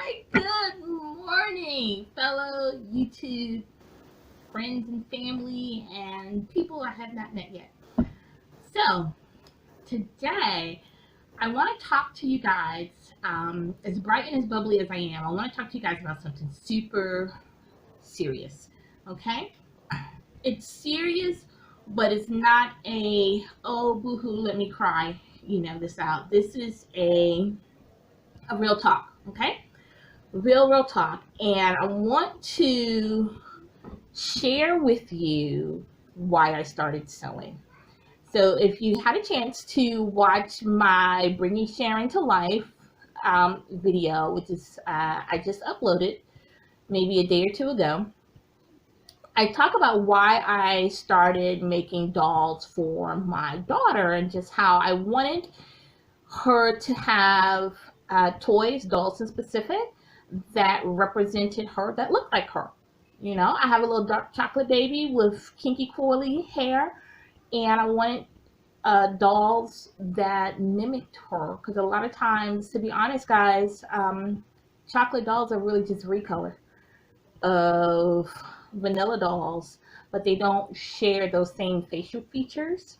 Hi, good morning, fellow YouTube friends and family and people I have not met yet. So, today I want to talk to you guys, as bright and as bubbly as I am, I want to talk to you guys about something super serious, okay? It's serious, but it's not oh, boo-hoo, let me cry, this out. This is a real talk, okay? Real talk. And I want to share with you why I started sewing. So if you had a chance to watch my Bringing Sharon to Life video, which is I just uploaded maybe a day or two ago, I talk about why I started making dolls for my daughter and just how I wanted her to have toys, dolls in specific, that represented her, that looked like her. I have a little dark chocolate baby with kinky coily hair, and I wanted dolls that mimicked her. Because a lot of times, to be honest, guys, chocolate dolls are really just recolor of vanilla dolls, but they don't share those same facial features.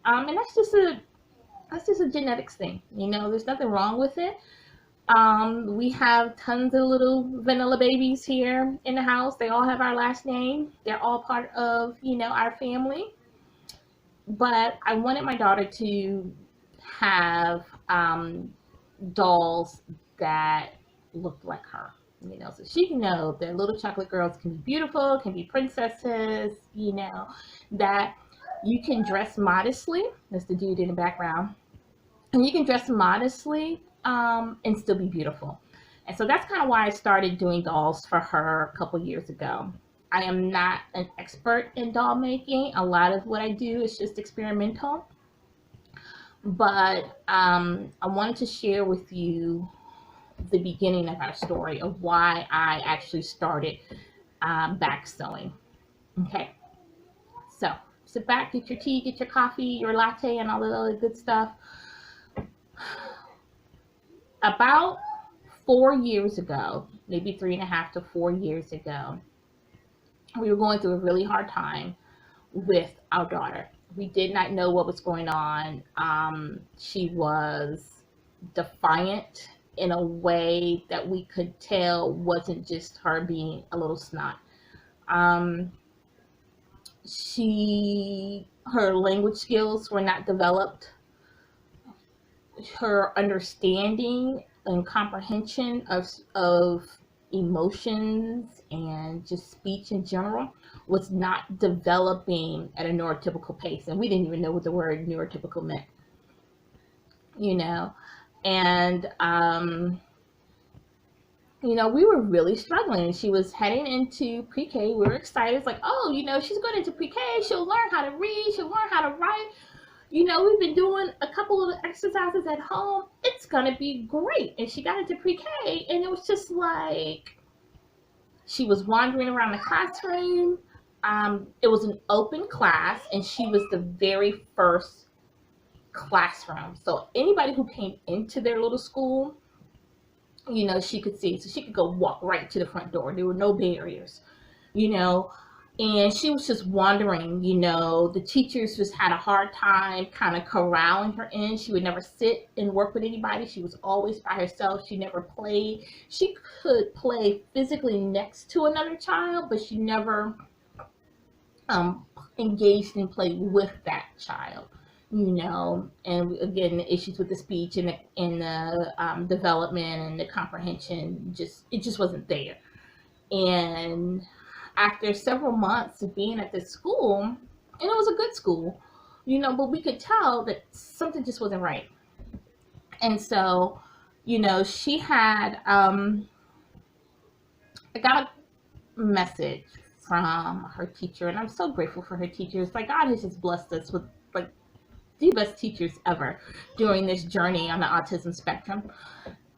And that's just a genetics thing. There's nothing wrong with it. We have tons of little vanilla babies here in the house. They all have our last name. They're all part of, our family. But I wanted my daughter to have dolls that looked like her, so she can know that little chocolate girls can be beautiful, can be princesses, that you can dress modestly. That's the dude in the background. And you can dress modestly and still be beautiful. And so that's kind of why I started doing dolls for her a couple years ago. I am not an expert in doll making. A lot of what I do is just experimental. But I wanted to share with you the beginning of our story of why I actually started back sewing. Okay, so sit back, get your tea, get your coffee, your latte, and all the other good stuff. About 4 years ago, maybe 3.5 to 4 years ago, we were going through a really hard time with our daughter. We did not know what was going on. She was defiant in a way that we could tell wasn't just her being a little snot. Her language skills were not developed. Her understanding and comprehension of emotions and just speech in general was not developing at a neurotypical pace, and we didn't even know what the word neurotypical meant, and we were really struggling. She was heading into pre-K. We were excited. It's like, oh, she's going into pre-K. She'll learn how to read. She'll learn how to write. We've been doing a couple of exercises at home. It's going to be great. And she got into pre-K, and it was just like she was wandering around the classroom. It was an open class, and she was the very first classroom. So anybody who came into their little school, she could see. So she could go walk right to the front door. There were no barriers, and she was just wandering. The teachers just had a hard time kind of corralling her in. She would never sit and work with anybody. She was always by herself. She never played. She could play physically next to another child, but she never engaged in play with that child. And again, the issues with the speech and the development and the comprehension, it just wasn't there. And after several months of being at this school, and it was a good school, but we could tell that something just wasn't right. And so, she had, I got a message from her teacher, and I'm so grateful for her teachers. Like, God has just blessed us with like the best teachers ever during this journey on the autism spectrum.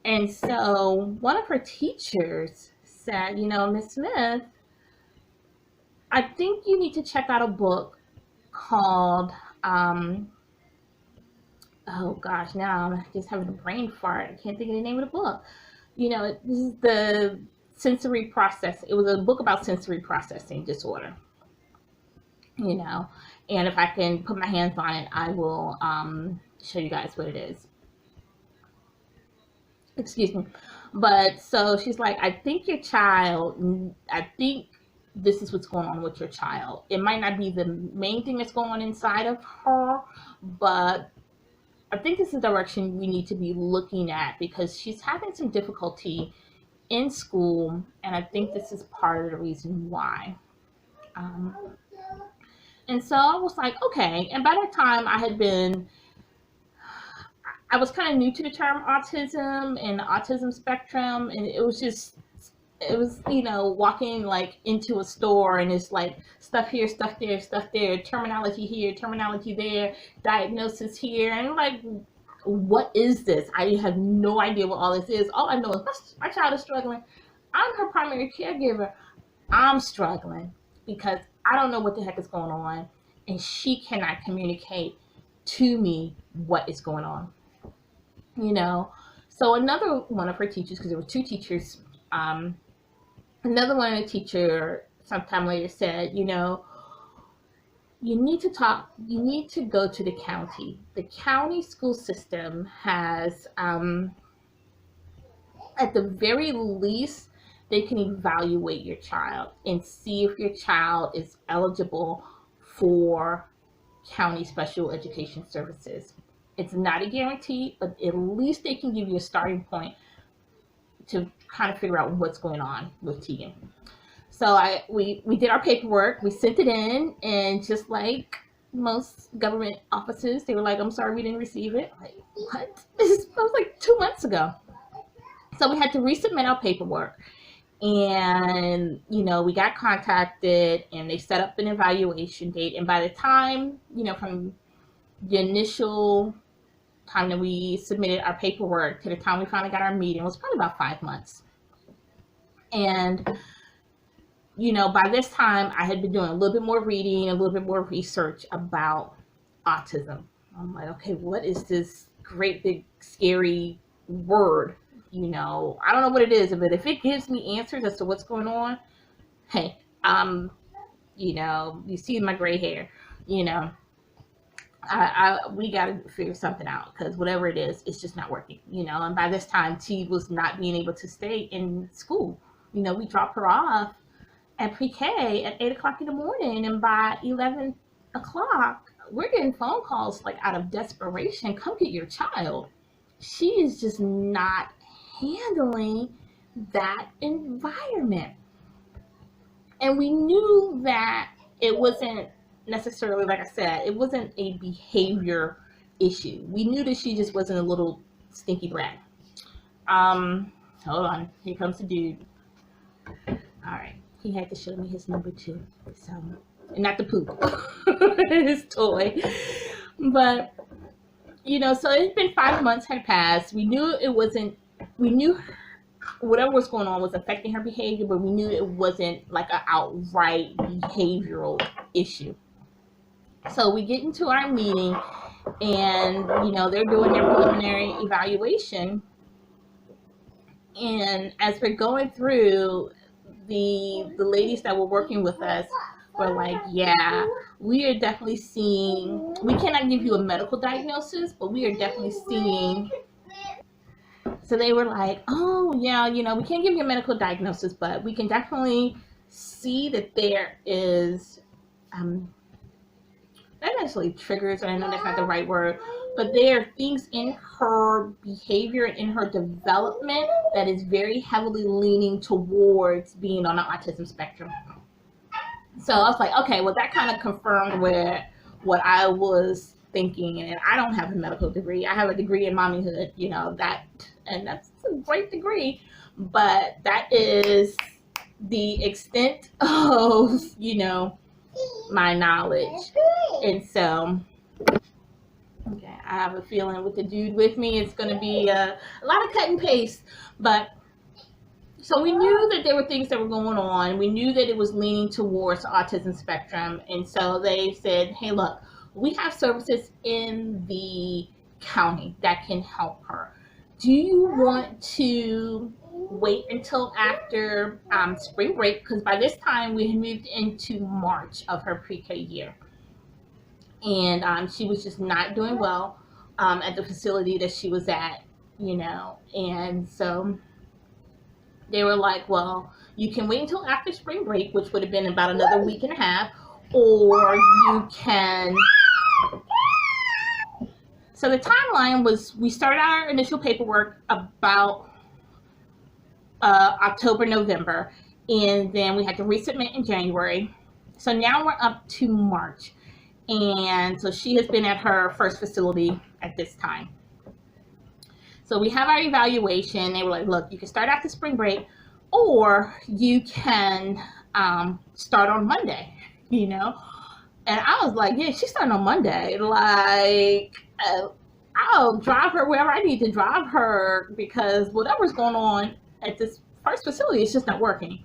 And so one of her teachers said, Miss Smith, I think you need to check out a book called, oh gosh, now I'm just having a brain fart. I can't think of the name of the book. this is the sensory process. It was a book about sensory processing disorder, and if I can put my hands on it, I will show you guys what it is. Excuse me. But so she's like, I think this is what's going on with your child. It might not be the main thing that's going on inside of her, but I think this is the direction we need to be looking at, because she's having some difficulty in school, and I think this is part of the reason why. And so I was like, okay. And by that time, I was kind of new to the term autism and the autism spectrum, and it was walking like into a store, and it's like stuff here, stuff there, stuff there, terminology here, terminology there, diagnosis here, and like, what is this? I have no idea what all this is. All I know is my child is struggling. I'm her primary caregiver. I'm struggling because I don't know what the heck is going on, and she cannot communicate to me what is going on. So another one of her teachers, because there were two teachers, another one of the teacher sometime later said, you need to go to the county. The county school system has, at the very least, they can evaluate your child and see if your child is eligible for county special education services. It's not a guarantee, but at least they can give you a starting point to kind of figure out what's going on with Tegan. So we did our paperwork, we sent it in, and just like most government offices, they were like, I'm sorry, we didn't receive it. Like, what? This was like 2 months ago. So we had to resubmit our paperwork, and we got contacted, and they set up an evaluation date. And by the time, from the initial time that we submitted our paperwork to the time we finally got our meeting, was probably about 5 months. And by this time I had been doing a little bit more reading, a little bit more research about autism. I'm like, okay, what is this great big scary word? I don't know what it is, but if it gives me answers as to what's going on, hey, you see my gray hair, we got to figure something out, because whatever it is, it's just not working, and by this time T was not being able to stay in school. We dropped her off at pre-K at 8 o'clock in the morning, and by 11 o'clock we're getting phone calls like out of desperation, come get your child. She is just not handling that environment. And we knew that it wasn't necessarily, like I said, it wasn't a behavior issue. We knew that she just wasn't a little stinky brat. Hold on, here comes the dude. All right, he had to show me his number 2, so, and not the poop, his toy. But so it's been 5 months had passed. We knew whatever was going on was affecting her behavior, but we knew it wasn't like an outright behavioral issue. So we get into our meeting, and they're doing their preliminary evaluation, and as we're going through, the ladies that were working with us were like, yeah, we are definitely seeing, we cannot give you a medical diagnosis, but we are definitely seeing. So they were like, oh yeah, we can't give you a medical diagnosis, but we can definitely see that there is not necessarily triggers, and I know that's not the right word, but there are things in her behavior and in her development that is very heavily leaning towards being on the autism spectrum. So I was like, okay, well, that kind of confirmed with what I was thinking. And I don't have a medical degree. I have a degree in mommyhood, and that's a great degree, but that is the extent of, my knowledge. And so, okay, I have a feeling with the dude with me, it's going to be a lot of cut and paste. But so we knew that there were things that were going on. We knew that it was leaning towards the autism spectrum. And so they said, hey, look, we have services in the county that can help her. Do you want to wait until after spring break, because by this time we had moved into March of her pre-K year. And she was just not doing well at the facility that she was at, and so they were like, well, you can wait until after spring break, which would have been about another week and a half, or you can. So the timeline was, we started our initial paperwork about October, November, and then we had to resubmit in January. So now we're up to March. And so she has been at her first facility at this time. So we have our evaluation. They were like, look, you can start after spring break, or you can start on Monday, And I was like, yeah, she's starting on Monday. Like, I'll drive her wherever I need to drive her, because whatever's going on at this first facility is just not working.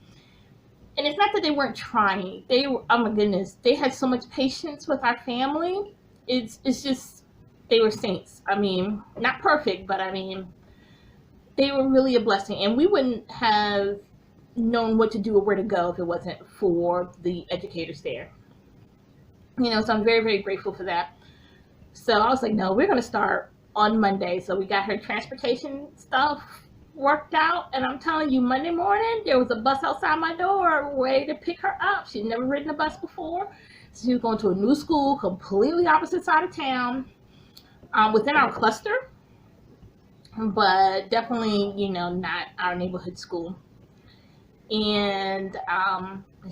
And it's not that they weren't trying. They were, oh my goodness, they had so much patience with our family. It's just, they were saints. I mean, not perfect, but I mean, they were really a blessing. And we wouldn't have known what to do or where to go if it wasn't for the educators there. So I'm very, very grateful for that. So I was like, no, we're going to start on Monday. So we got her transportation stuff worked out, and I'm telling you, Monday morning there was a bus outside my door ready to pick her up. She'd never ridden a bus before. So she was going to a new school, completely opposite side of town, within our cluster, but definitely, not our neighborhood school. And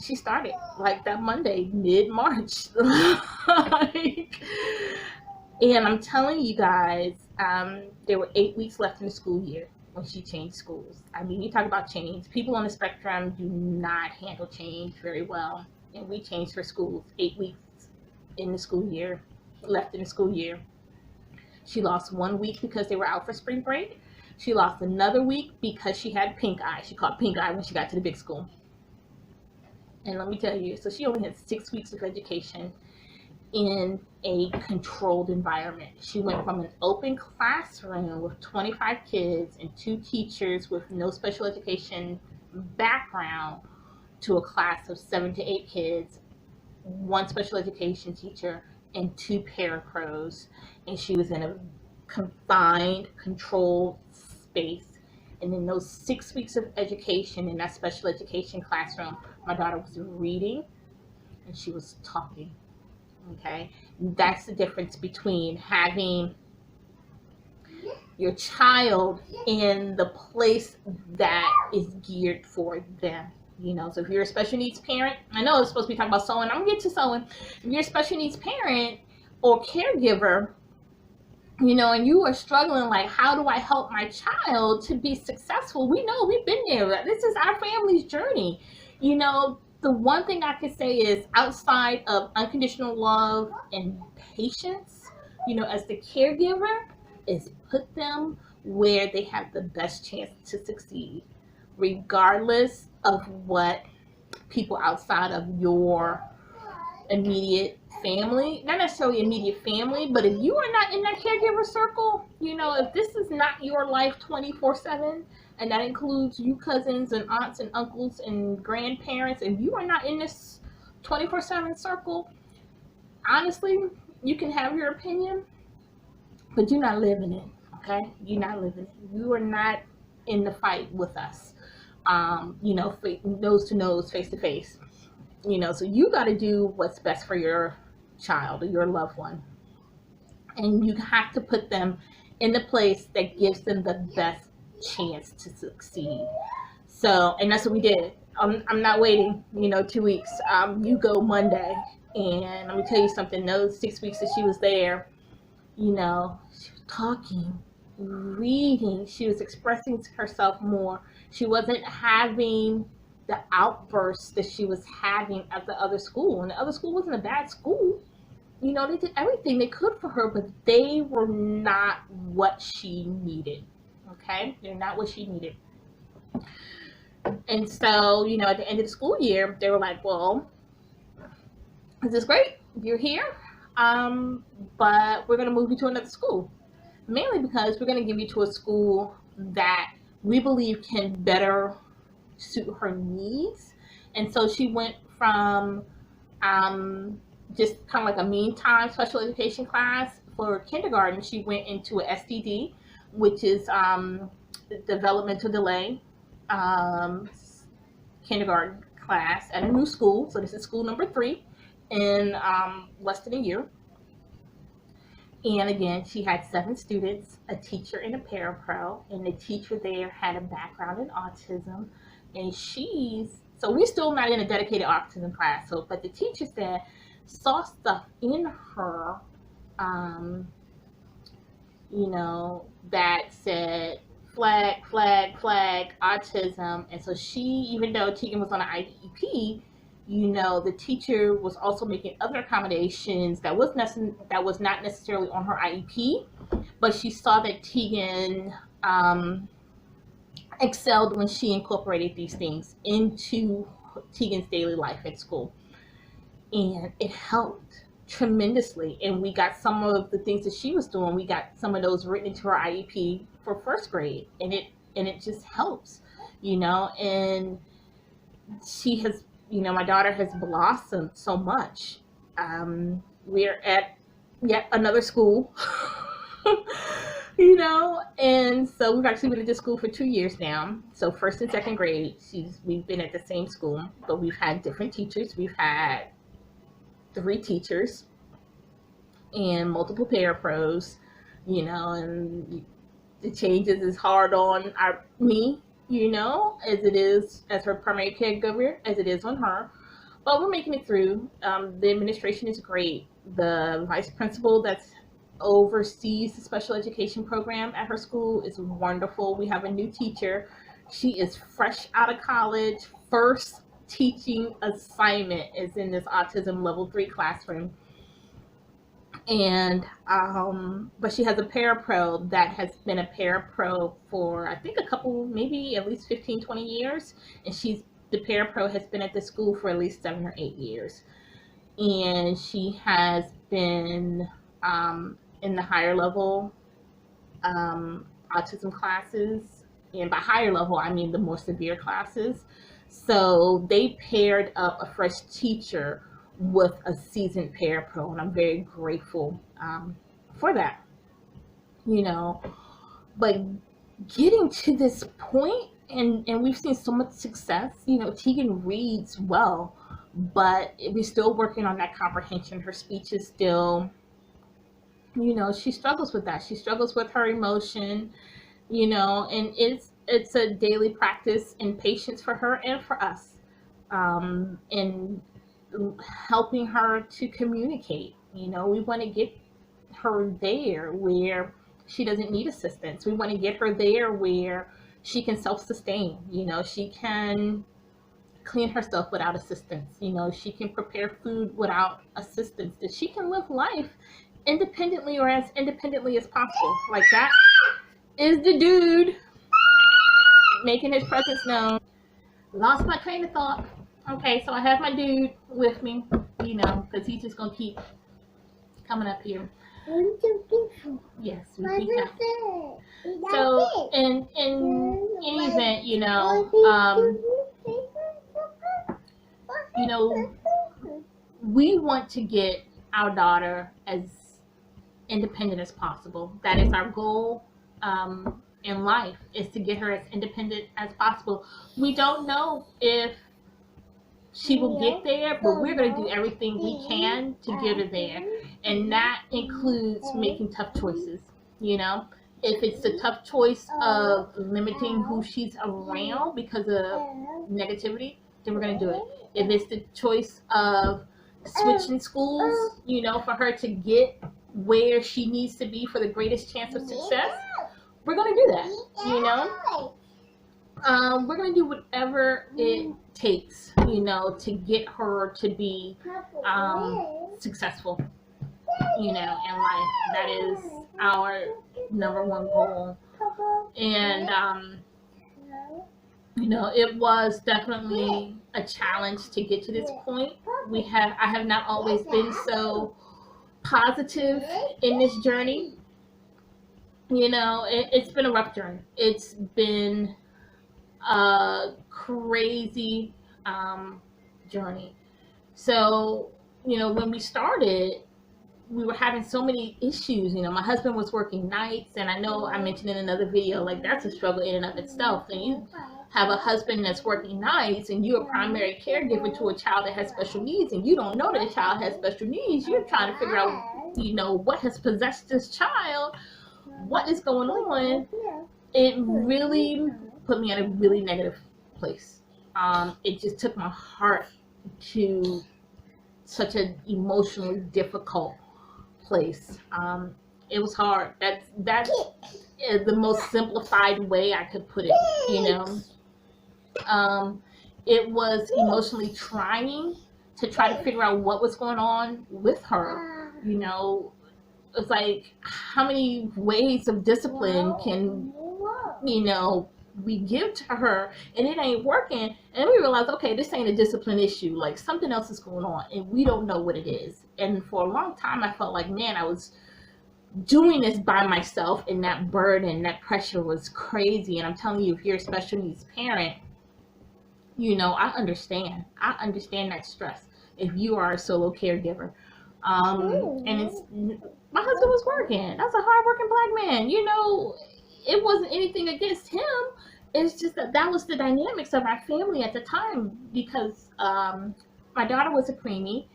she started like that Monday, mid-March. And I'm telling you guys, there were 8 weeks left in the school year when she changed schools. I mean, you talk about change. People on the spectrum do not handle change very well. And we changed her schools. 8 weeks in the school year, left in the school year. She lost 1 week because they were out for spring break. She lost another week because she had pink eye. She caught pink eye when she got to the big school. And let me tell you, so she only had 6 weeks of education in a controlled environment. She went from an open classroom with 25 kids and 2 teachers with no special education background to a class of 7 to 8 kids, 1 special education teacher, and 2 parapros. And she was in a confined, controlled space. And in those 6 weeks of education in that special education classroom, my daughter was reading and she was talking. Okay, that's the difference between having your child in the place that is geared for them. So if you're a special needs parent, I know it's supposed to be talking about sewing. I'm gonna get to sewing. If you're a special needs parent or caregiver, and you are struggling, like, how do I help my child to be successful? We know, we've been there. This is our family's journey. The one thing I can say is, outside of unconditional love and patience, as the caregiver, is put them where they have the best chance to succeed, regardless of what people outside of your immediate family, not necessarily immediate family, but if you are not in that caregiver circle, if this is not your life 24/7, and that includes you cousins and aunts and uncles and grandparents, if you are not in this 24/7 circle, honestly, you can have your opinion, but you're not living it, okay? You're not living it. You are not in the fight with us, nose to nose, face to face. So you got to do what's best for your child or your loved one. And you have to put them in the place that gives them the best chance to succeed. So, and that's what we did. I'm not waiting, 2 weeks. You go Monday. And let me tell you something, those 6 weeks that she was there, she was talking, reading. She was expressing herself more. She wasn't having the outbursts that she was having at the other school. And the other school wasn't a bad school. They did everything they could for her, but they were not what she needed. Okay? They're not what she needed. And so, at the end of the school year, they were like, well, this is great. You're here. But we're going to move you to another school. Mainly because we're going to give you to a school that we believe can better suit her needs. And so she went from just kind of like a meantime special education class for kindergarten. She went into a SDD, which is developmental delay kindergarten class at a new school. So this is school number 3 in less than a year. And again, she had 7 students, a teacher and a parapro, and the teacher there had a background in autism. And so we're still not in a dedicated autism class, but the teacher saw stuff in her, that said flag, flag, flag, autism. And so even though Tegan was on an IEP, the teacher was also making other accommodations that was not necessarily on her IEP, but she saw that Tegan excelled when she incorporated these things into Tegan's daily life at school. And it helped tremendously. And we got some of the things that she was doing, we got some of those written into her IEP for 1st grade. And it just helps, and she has, my daughter has blossomed so much. We're at yet another school, and so we've actually been at this school for 2 years now. So 1st and 2nd grade, we've been at the same school, but we've had different teachers. We've had 3 teachers and multiple parapros, and the changes is hard on me, as it is as her primary caregiver, as it is on her. But we're making it through. The administration is great. The vice principal that oversees the special education program at her school is wonderful. We have a new teacher. She is fresh out of college. First teaching assignment is in this autism level 3 classroom. And but she has a parapro that has been a parapro for I think a couple, maybe at least 15-20 years, and the parapro has been at the school for at least 7 or 8 years, and she has been in the higher level autism classes, and by higher level I mean the more severe classes. So they paired up a fresh teacher with a seasoned parapro, and I'm very grateful for that, but getting to this point, and we've seen so much success. Tegan reads well, but we're still working on that comprehension. Her speech is still, she struggles with that. She struggles with her emotion, and it's a daily practice and patience for her and for us, and helping her to communicate. We want to get her there where she doesn't need assistance. We want to get her there where she can self-sustain. She can clean herself without assistance. She can prepare food without assistance. That she can live life independently, or as independently as possible. Like, that is the dude making his presence known. Lost my train of thought. Okay, so I have my dude with me, because he's just gonna keep coming up here. Yes, we think that. So in any event, we want to get our daughter as independent as possible. That is our goal in life, is to get her as independent as possible. We don't know if she will get there, but we're going to do everything we can to get her there. And that includes making tough choices. If it's the tough choice of limiting who she's around because of negativity, then we're going to do it. If it's the choice of switching schools, for her to get where she needs to be for the greatest chance of success, we're going to do that. We're going to do whatever it takes, to get her to be successful, in life. That is our number one goal. And, it was definitely a challenge to get to this point. I have not always been so positive in this journey. You know, it's been a rough journey. It's been a crazy journey. So, you know, when we started, we were having so many issues. You know, my husband was working nights, and I know I mentioned in another video, like that's a struggle in and of itself. And you have a husband that's working nights, and you're a primary caregiver to a child that has special needs, and you don't know that a child has special needs. You're trying to figure out, you know, what has possessed this child, what is going on. It really put me in a really negative place. It just took my heart to such an emotionally difficult place. It was hard. That is the most simplified way I could put it. You know, it was emotionally trying to try to figure out what was going on with her. You know, it's like how many ways of discipline can, you know, we give to her, and it ain't working. And we realize, okay, this ain't a discipline issue. Like something else is going on, and we don't know what it is. And for a long time, I felt like, man, I was doing this by myself, and that burden, that pressure was crazy. And I'm telling you, if you're a special needs parent, you know, I understand that stress if you are a solo caregiver. And it's, my husband was working. That's a hardworking Black man. You know, it wasn't anything against him. It's just that was the dynamics of our family at the time, because my daughter was a preemie.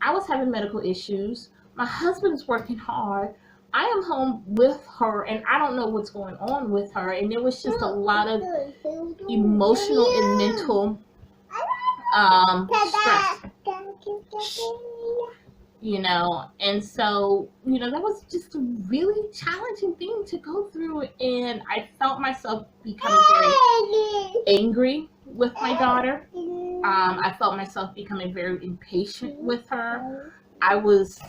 I was having medical issues. My husband's working hard. I am home with her, and I don't know what's going on with her. And there was just a lot of emotional and mental stress. You know, and so, you know, that was just a really challenging thing to go through, and I felt myself becoming very angry with my daughter. I felt myself becoming very impatient with her. I was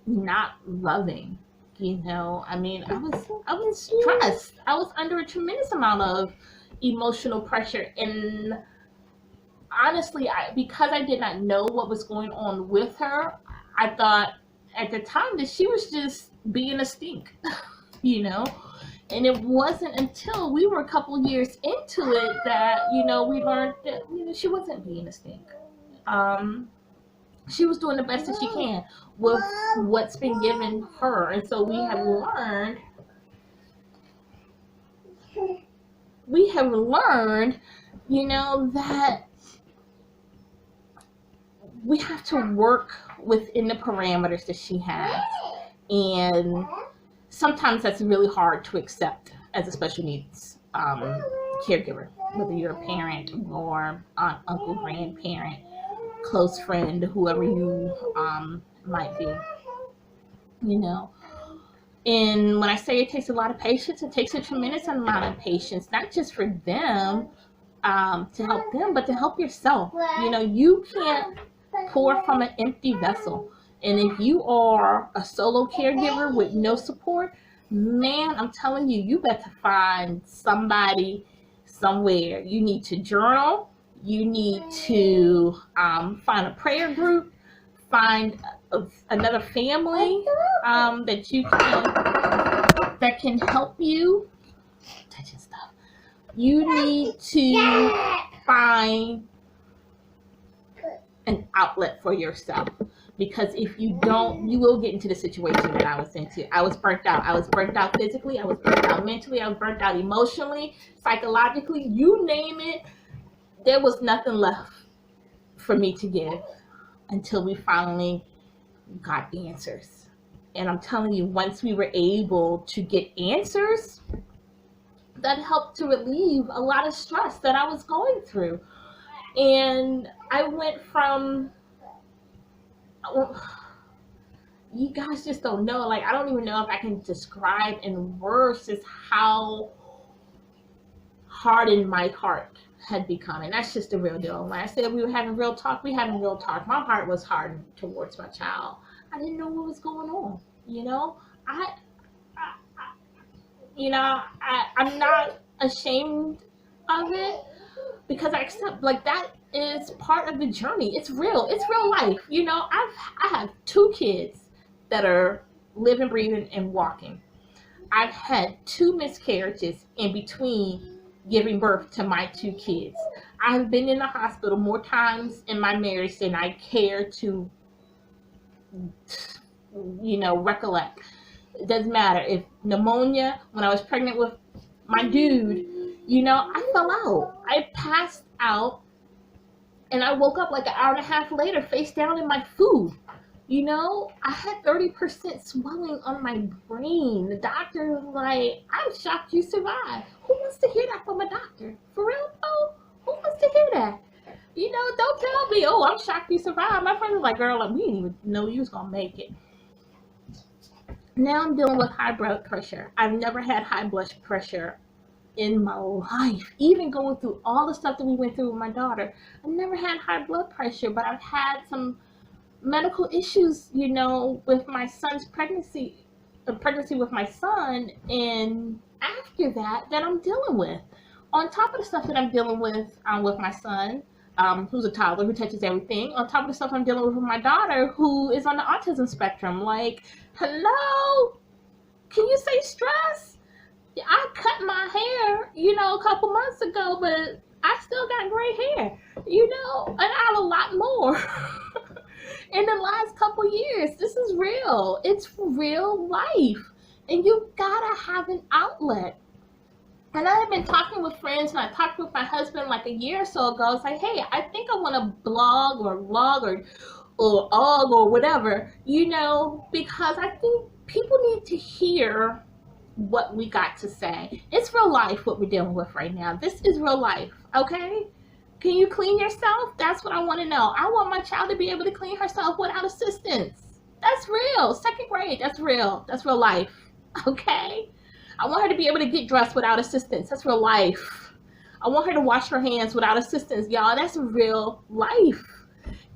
not loving, you know. I mean, I was stressed. I was under a tremendous amount of emotional pressure, and honestly, because I did not know what was going on with her, I thought at the time that she was just being a stink, you know. And it wasn't until we were a couple years into it that, you know, we learned that, you know, she wasn't being a stink. She was doing the best that she can with what's been given her. And so we have learned, you know, that we have to work within the parameters that she has. And sometimes that's really hard to accept as a special needs caregiver, whether you're a parent or aunt, uncle, grandparent, close friend, whoever you might be, you know. And when I say it takes a lot of patience, it takes a tremendous amount of patience, not just for them, to help them, but to help yourself. You know, you can't pour from an empty vessel. And if you are a solo caregiver with no support, man, I'm telling you, you better find somebody somewhere. You need to journal. You need to find a prayer group, find another family that can help you. Touching stuff. You need to find an outlet for yourself, because if you don't, you will get into the situation that I was into. I was burnt out. I was burnt out physically. I was burnt out mentally. I was burnt out emotionally, psychologically. You name it. There was nothing left for me to give until we finally got answers. And I'm telling you, once we were able to get answers, that helped to relieve a lot of stress that I was going through. And I went from, you guys just don't know, like, I don't even know if I can describe in words just how hardened my heart had become. And that's just the real deal. When I said we were having real talk, we having real talk. My heart was hardened towards my child. I didn't know what was going on, you know. I'm not ashamed of it, because I accept, like, that is part of the journey. It's real life, you know. I have 2 kids that are living, breathing, and walking. I've had 2 miscarriages in between giving birth to my 2 kids. I've been in the hospital more times in my marriage than I care to, recollect. It doesn't matter. If pneumonia, when I was pregnant with my dude, I fell out. I passed out and I woke up like an hour and a half later, face down in my food. I had 30% swelling on my brain. The doctor was like, I'm shocked you survived. Who wants to hear that from a doctor? For real though? Who wants to hear that? Don't tell me, oh, I'm shocked you survived. My friend was like, girl, we didn't even know you was going to make it. Now I'm dealing with high blood pressure. I've never had high blood pressure in my life. Even going through all the stuff that we went through with my daughter, I've never had high blood pressure, but I've had some medical issues, with my son's pregnancy with my son, and after that I'm dealing with. On top of the stuff that I'm dealing with my son, who's a toddler who touches everything, on top of the stuff I'm dealing with my daughter who is on the autism spectrum. Like, hello, can you say stress? I cut my hair, a couple months ago, but I still got gray hair, and I have a lot more. In the last couple years, this is real. It's real life. And you gotta have an outlet. And I have been talking with friends, and I talked with my husband like a year or so ago. It's like, hey, I think I want to blog or vlog or og or whatever, because I think people need to hear what we got to say. It's real life what we're dealing with right now. This is real life, okay? Can you clean yourself? That's what I want to know. I want my child to be able to clean herself without assistance. That's real. 2nd grade, that's real. That's real life, okay? I want her to be able to get dressed without assistance. That's real life. I want her to wash her hands without assistance. Y'all, that's real life.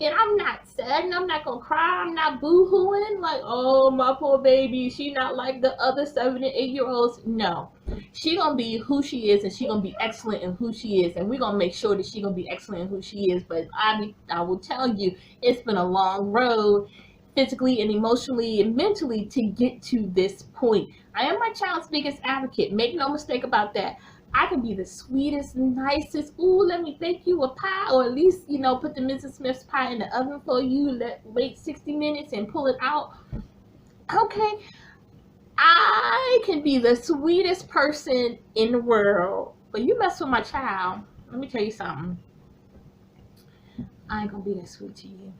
And I'm not sad, and I'm not going to cry. I'm not boo-hooing like, oh, my poor baby. She not like the other 7 and 8-year-olds. No. She going to be who she is, and she going to be excellent in who she is. And we're going to make sure that she going to be excellent in who she is. But I will tell you, it's been a long road, physically and emotionally and mentally, to get to this point. I am my child's biggest advocate. Make no mistake about that. I can be the sweetest, nicest, ooh, let me bake you a pie, or at least, put the Mrs. Smith's pie in the oven for you, wait 60 minutes and pull it out. Okay, I can be the sweetest person in the world, but you mess with my child, let me tell you something. I ain't gonna be that sweet to you,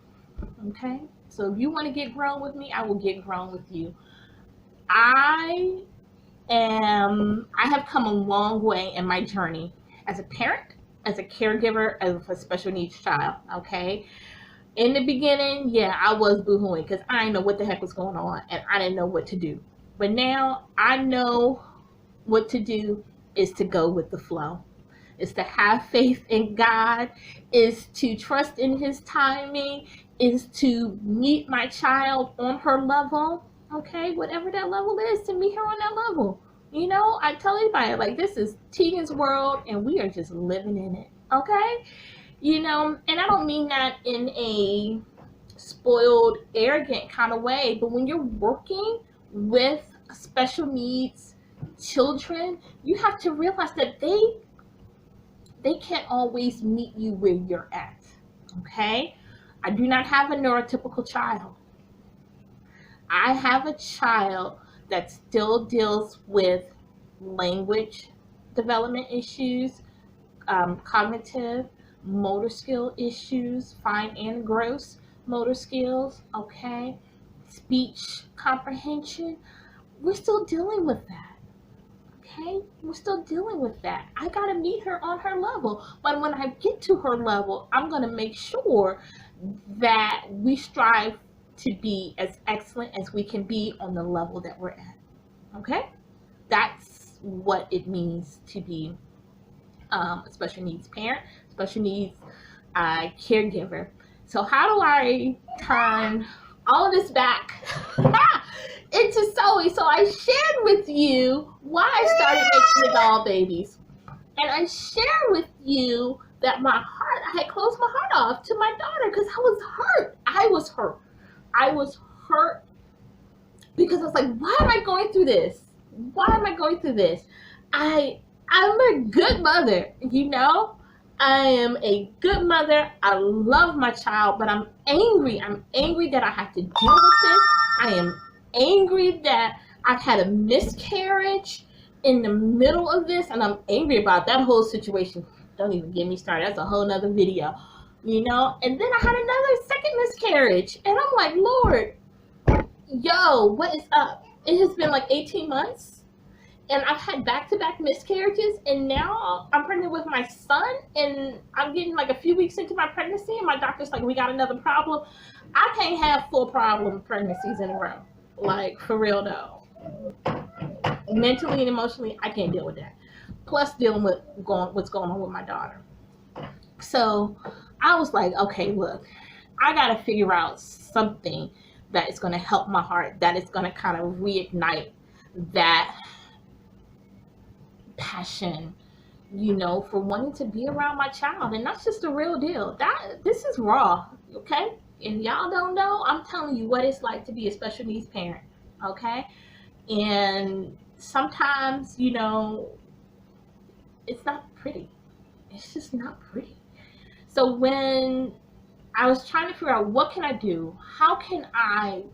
okay? So if you want to get grown with me, I will get grown with you. I have come a long way in my journey as a parent, as a caregiver, of a special needs child, okay? In the beginning, yeah, I was boo-hooing because I didn't know what the heck was going on, and I didn't know what to do. But now I know what to do is to go with the flow. Is to have faith in God, is to trust in His timing, is to meet my child on her level, okay? Whatever that level is, to meet her on that level. I tell anybody, like, this is Tegan's world, and we are just living in it, okay? And I don't mean that in a spoiled, arrogant kind of way, but when you're working with special needs children, you have to realize that they can't always meet you where you're at, okay? I do not have a neurotypical child. I have a child that still deals with language development issues, cognitive, motor skill issues, fine and gross motor skills, okay? Speech comprehension. We're still dealing with that, okay? We're still dealing with that. I gotta meet her on her level. But when I get to her level, I'm gonna make sure that we strive to be as excellent as we can be on the level that we're at, okay? That's what it means to be a special needs parent, special needs caregiver. So how do I turn all of this back into sewing? So I shared with you why I started making the doll babies. And I shared with you that my heart, I had closed my heart off to my daughter because I was hurt. I was hurt because I was like, why am I going through this? why am I going through this? I'm a good mother, you know? I am a good mother. I love my child, but I'm angry. I'm angry that I have to deal with this. I am angry that I've had a miscarriage in the middle of this, and I'm angry about that whole situation. Don't even get me started. That's a whole nother video, you know? And then I had another second miscarriage, and I'm like, Lord, yo, what is up? It has been like 18 months and I've had back-to-back miscarriages, and now I'm pregnant with my son, and I'm getting like a few weeks into my pregnancy, and my doctor's like, we got another problem. I can't have full problem pregnancies in a row. Like, for real though. Mentally and emotionally, I can't deal with that. Plus dealing with what's going on with my daughter. So I was like, okay, look, I gotta figure out something that is gonna help my heart, that is gonna kind of reignite that passion, you know, for wanting to be around my child. And that's just the real deal. This is raw, okay? If y'all don't know, I'm telling you what it's like to be a special needs parent, okay? And sometimes, you know, it's not pretty. It's just not pretty. So when I was trying to figure out what can I do, how can I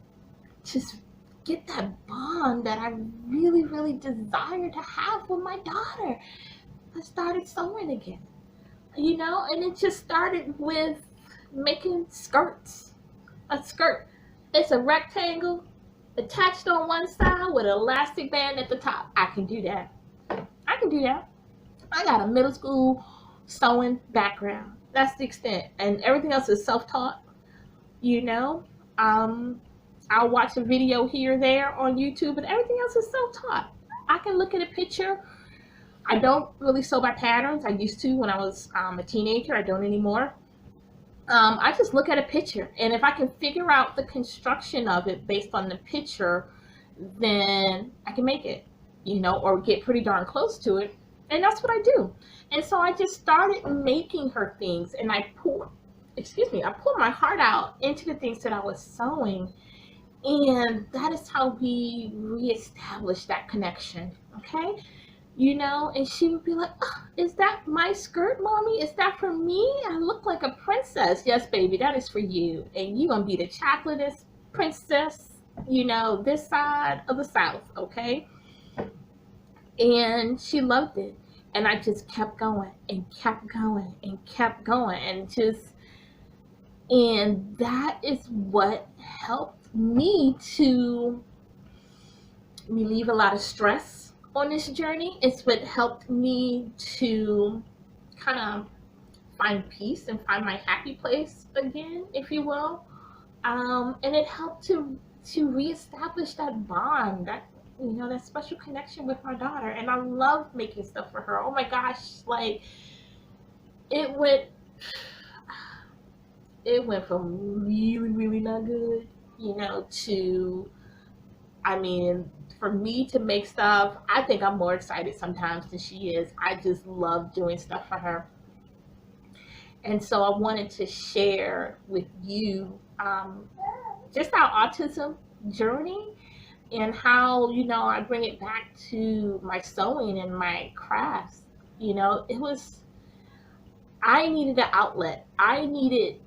just get that bond that I really, really desire to have with my daughter, I started sewing again, you know, and it just started with making skirts. A skirt, it's a rectangle attached on one side with an elastic band at the top. I can do that. I can do that. I got a middle school sewing background. That's the extent, and everything else is self-taught, you know. I'll watch a video here or there on YouTube, and everything else is self-taught. I can look at a picture. I don't really sew by patterns. I used to when I was a teenager. I don't anymore. I just look at a picture, and if I can figure out the construction of it based on the picture, then I can make it, you know, or get pretty darn close to it, and that's what I do. And so I just started making her things, and I poured my heart out into the things that I was sewing. And that is how we reestablished that connection, okay? You know, and she would be like, oh, is that my skirt, Mommy? Is that for me? I look like a princess. Yes, baby, that is for you. And you're going to be the chocolatest princess, you know, this side of the South, okay? And she loved it. And I just kept going and kept going and kept going. And that is what helped me to relieve a lot of stress on this journey. It's what helped me to kind of find peace and find my happy place again, if you will. And it helped to reestablish that bond, that, you know, that special connection with my daughter. And I love making stuff for her. Oh my gosh, like it went from really, really not good, you know, to, I mean, for me to make stuff, I think I'm more excited sometimes than she is. I just love doing stuff for her. And so I wanted to share with you just our autism journey and how, you know, I bring it back to my sewing and my crafts. You know, I needed an outlet. I needed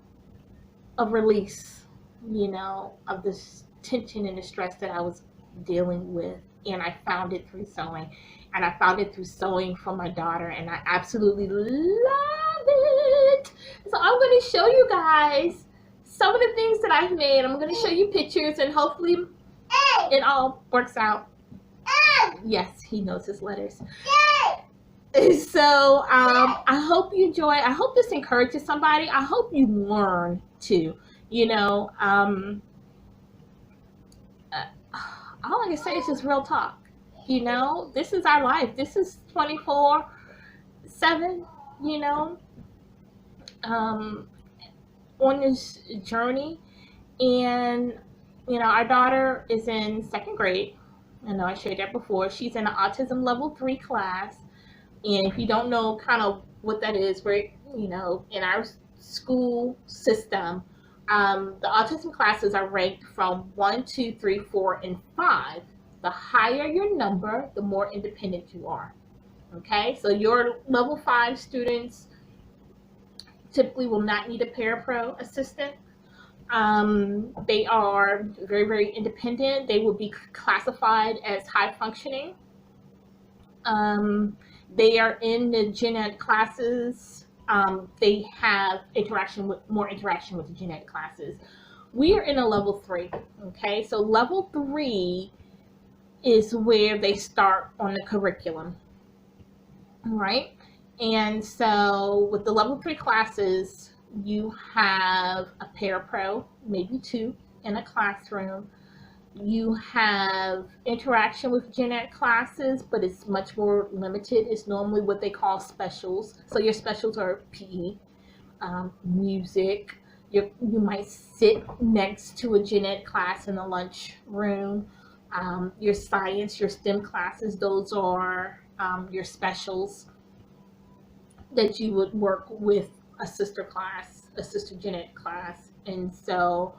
a release, you know, of this tension and the stress that I was dealing with. And I found it through sewing. And I found it through sewing for my daughter. And I absolutely love it. So I'm going to show you guys some of the things that I've made. I'm going to show you pictures, and hopefully it all works out. Yes, he knows his letters. So I hope you enjoy. I hope this encourages somebody. I hope you learn too. You know, all I can say is just real talk. You know, this is our life. This is 24/7, you know, on this journey. And, you know, our daughter is in 2nd grade. I know I shared that before. She's in an Autism Level 3 class. And if you don't know kind of what that is, we're, you know, in our school system, the autism classes are ranked from 1, 2, 3, 4, and 5. The higher your number, the more independent you are. Okay, so your level 5 students typically will not need a parapro assistant. They are very, very independent. They will be classified as high functioning. They are in the gen ed classes. They have more interaction with the gen ed classes. We are in a level 3. Okay, so level 3 is where they start on the curriculum. All right, and so with the level 3 classes, you have a parapro, maybe 2, in a classroom. You have interaction with gen ed classes, but it's much more limited. It's normally what they call specials. So your specials are PE, music. You might sit next to a gen ed class in the lunch room. Your science, your STEM classes, those are your specials that you would work with a sister class, a sister gen ed class. And so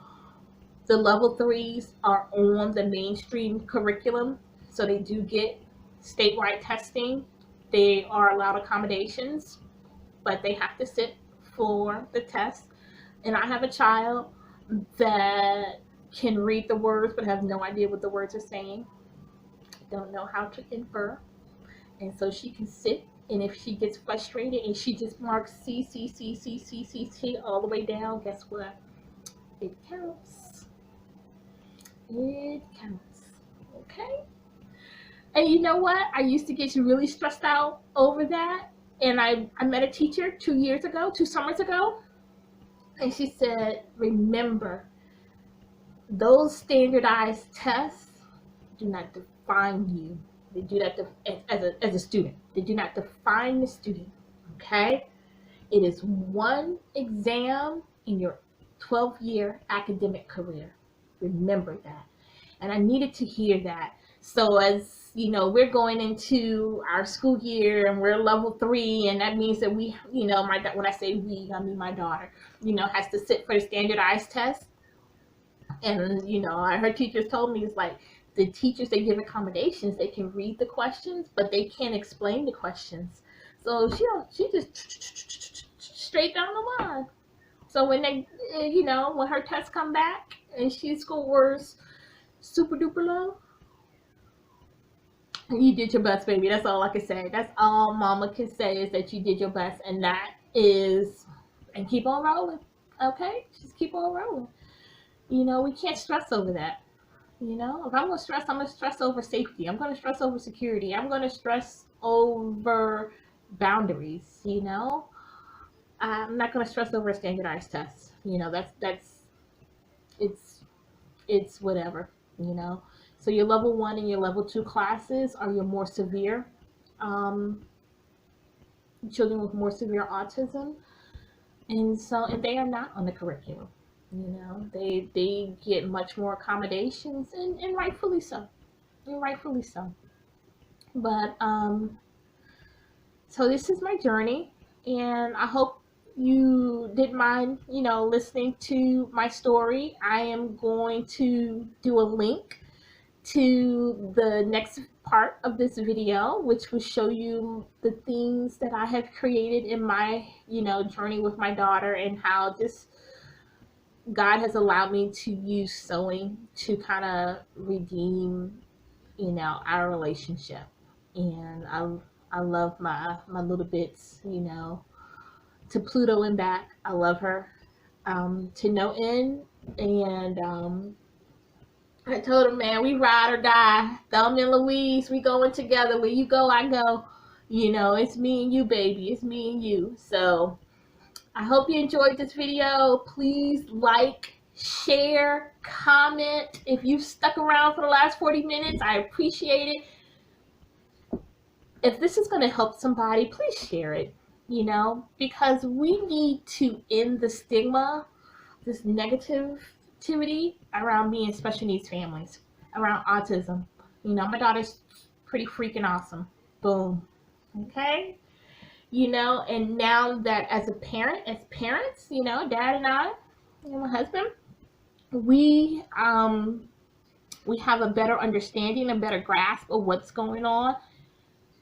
the level 3s are on the mainstream curriculum, so they do get statewide testing. They are allowed accommodations, but they have to sit for the test. And I have a child that can read the words but have no idea what the words are saying, don't know how to infer. And so she can sit, and if she gets frustrated and she just marks C, C, C, C, C, C, C all the way down, guess what? It counts. It counts. Okay? And you know what? I used to get really stressed out over that. And I met a teacher 2 summers ago, and she said, remember, those standardized tests do not define you. They do that as a student. They do not define the student, okay? It is one exam in your 12-year academic career. Remember that. And I needed to hear that. So as you know, we're going into our school year and we're level 3, and that means that we, when I say we, I mean my daughter, has to sit for the standardized test. And her teachers told me, it's like, the teachers, they give accommodations, they can read the questions, but they can't explain the questions. So she just straight down the line. So when they, when her tests come back and she scores super duper low, you did your best, baby. That's all I can say. That's all mama can say, is that you did your best, and that is, and keep on rolling. Okay, just keep on rolling. We can't stress over that. If I'm going to stress, I'm going to stress over safety. I'm going to stress over security. I'm going to stress over boundaries, I'm not going to stress over a standardized test. It's whatever, So your level 1 and your level 2 classes are your more severe children with more severe autism. And they are not on the curriculum. They get much more accommodations, and rightfully so. But so this is my journey, and I hope you didn't mind, listening to my story. I am going to do a link to the next part of this video, which will show you the things that I have created in my, journey with my daughter, and how just God has allowed me to use sewing to kind of redeem, our relationship. And I love my little bits, to Pluto and back. I love her to no end. And I told her, man, we ride or die. Thelma and Louise, we going together. Where you go, I go. It's me and you, baby. It's me and you. So I hope you enjoyed this video. Please like, share, comment. If you've stuck around for the last 40 minutes, I appreciate it. If this is going to help somebody, please share it, because we need to end the stigma, this negativity around being special needs families, around autism. My daughter's pretty freaking awesome. Boom. Okay? And now that as parents, Dad and I, and my husband, we we have a better understanding, a better grasp of what's going on,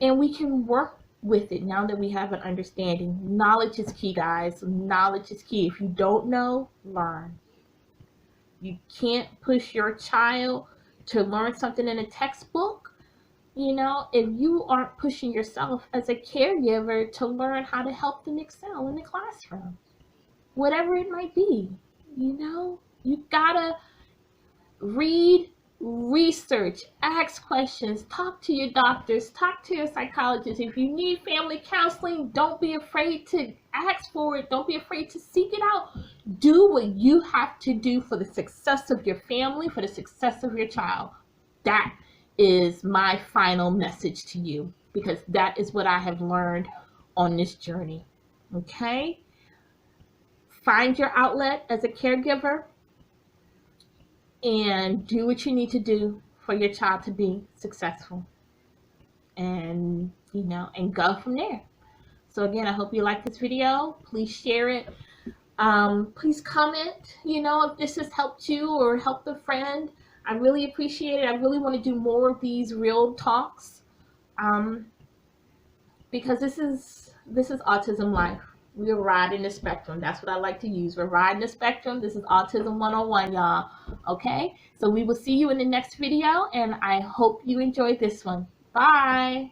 and we can work with it now that we have an understanding. Knowledge is key, guys. Knowledge is key. If you don't know, learn. You can't push your child to learn something in a textbook, you know, if you aren't pushing yourself as a caregiver to learn how to help them excel in the classroom. Whatever it might be, you know, you gotta read, research, ask questions, talk to your doctors, talk to your psychologists. If you need family counseling, don't be afraid to ask for it. Don't be afraid to seek it out. Do what you have to do for the success of your family, for the success of your child. That is my final message to you, because that is what I have learned on this journey. Okay? Find your outlet as a caregiver and do what you need to do for your child to be successful, and you know, and go from there. So again, I hope you like this video. Please share it. Please comment, you know, if this has helped you or helped a friend. I really appreciate it. I really want to do more of these real talks, because this is autism life. We're riding the spectrum. That's what I like to use. We're riding the spectrum. This is Autism 101, y'all. Okay? So we will see you in the next video, and I hope you enjoyed this one. Bye.